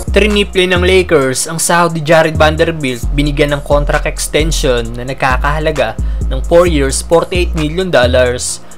Triniple ng Lakers ang sahod ni Jared Vanderbilt, binigyan ng contract extension na nagkakahalaga ng 4 years, $48 million.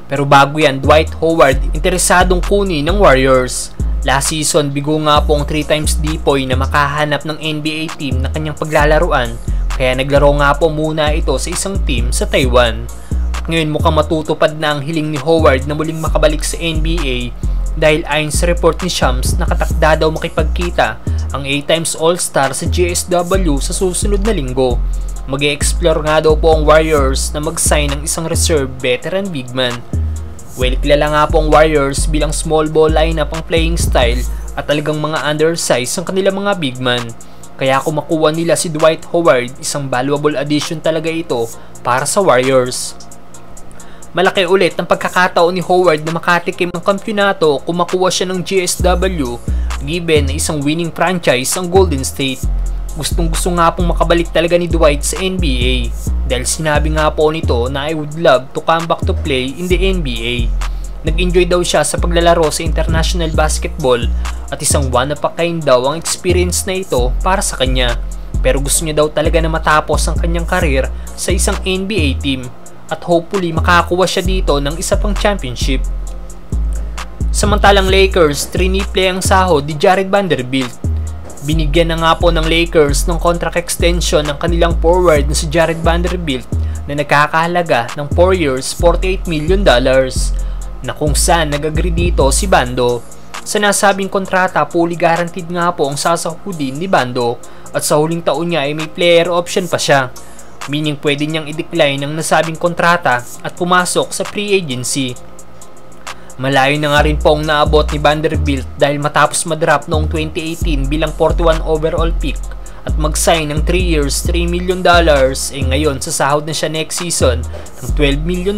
Pero bago yan, Dwight Howard interesadong kunin ng Warriors. Last season, bigo nga po ang 3 times Dipoy na makahanap ng NBA team na kanyang paglalaruan, kaya naglaro nga po muna ito sa isang team sa Taiwan. At ngayon mukhang matutupad na ang hiling ni Howard na muling makabalik sa NBA dahil ayon sa report ni Shams, nakatakda daw makipagkita ang 8 times All-Star sa GSW sa susunod na linggo. Mag-e-explore nga daw po ang Warriors na mag-sign ng isang reserve veteran big man. Well, kilala nga po ang Warriors bilang small ball lineup ang playing style at talagang mga undersized ang kanilang mga big man. Kaya kung makuha nila si Dwight Howard, isang valuable addition talaga ito para sa Warriors. Malaki ulit ang pagkakataon ni Howard na makatikim ng kampyonato kung makuha siya ng GSW, given na isang winning franchise ang Golden State. Gustong-gusto nga pong makabalik talaga ni Dwight sa NBA dahil sinabi nga po nito na I would love to come back to play in the NBA. Nag-enjoy daw siya sa paglalaro sa international basketball at isang one of a kind daw ang experience na ito para sa kanya. Pero gusto niya daw talaga na matapos ang kanyang career sa isang NBA team at hopefully makakuha siya dito ng isa pang championship. Samantalang Lakers, triniple ang sahod ni Jared Vanderbilt. Binigyan na nga po ng Lakers ng contract extension ng kanilang forward na si Jared Vanderbilt na nagkakahalaga ng 4 years, $48 million na kung saan nag-agree dito si Bando. Sa nasabing kontrata, fully guaranteed nga po ang sasahudin ni Bando at sa huling taon niya ay may player option pa siya. Meaning pwede niyang i-decline ang nasabing kontrata at pumasok sa free agency. Malayo na nga rin po ang naabot ni Vanderbilt dahil matapos madrap noong 2018 bilang 41 overall pick at mag-sign ng 3 years, $3 million, ngayon sa sahod na siya next season ng $12 million.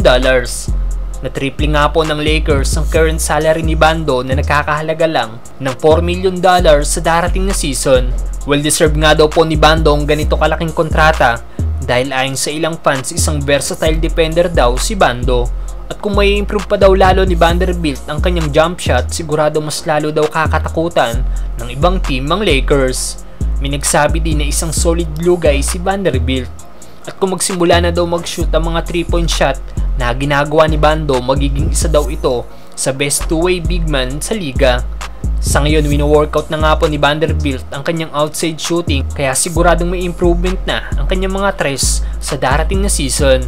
Na-triple nga po ng Lakers ang current salary ni Bando na nakakahalaga lang ng $4 million sa darating na season. Well-deserved nga daw po ni Bando ang ganito kalaking kontrata dahil ayon sa ilang fans, isang versatile defender daw si Bando. At kung may improve pa daw lalo ni Vanderbilt ang kanyang jump shot, sigurado mas lalo daw kakatakutan ng ibang team ang Lakers. May nagsabi din na isang solid glue guy si Vanderbilt. At kung magsimula na daw mag-shoot ang mga 3-point shot na ginagawa ni Bando, magiging isa daw ito sa best two-way big man sa liga. Sa ngayon, wino-workout na nga po ni Vanderbilt ang kanyang outside shooting, kaya siguradong may improvement na ang kanyang mga tres sa darating na season.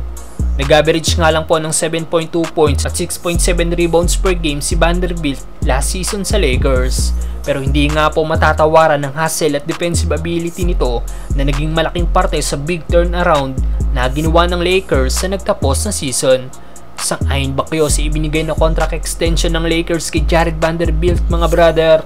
Nag-average nga lang po ng 7.2 points at 6.7 rebounds per game si Vanderbilt last season sa Lakers. Pero hindi nga po matatawaran ng hustle at defensive ability nito na naging malaking parte sa big turnaround na ginawa ng Lakers sa nagtapos na season. Sang-ayon ba kayo sa ibinigay na contract extension ng Lakers kay Jared Vanderbilt, mga brother?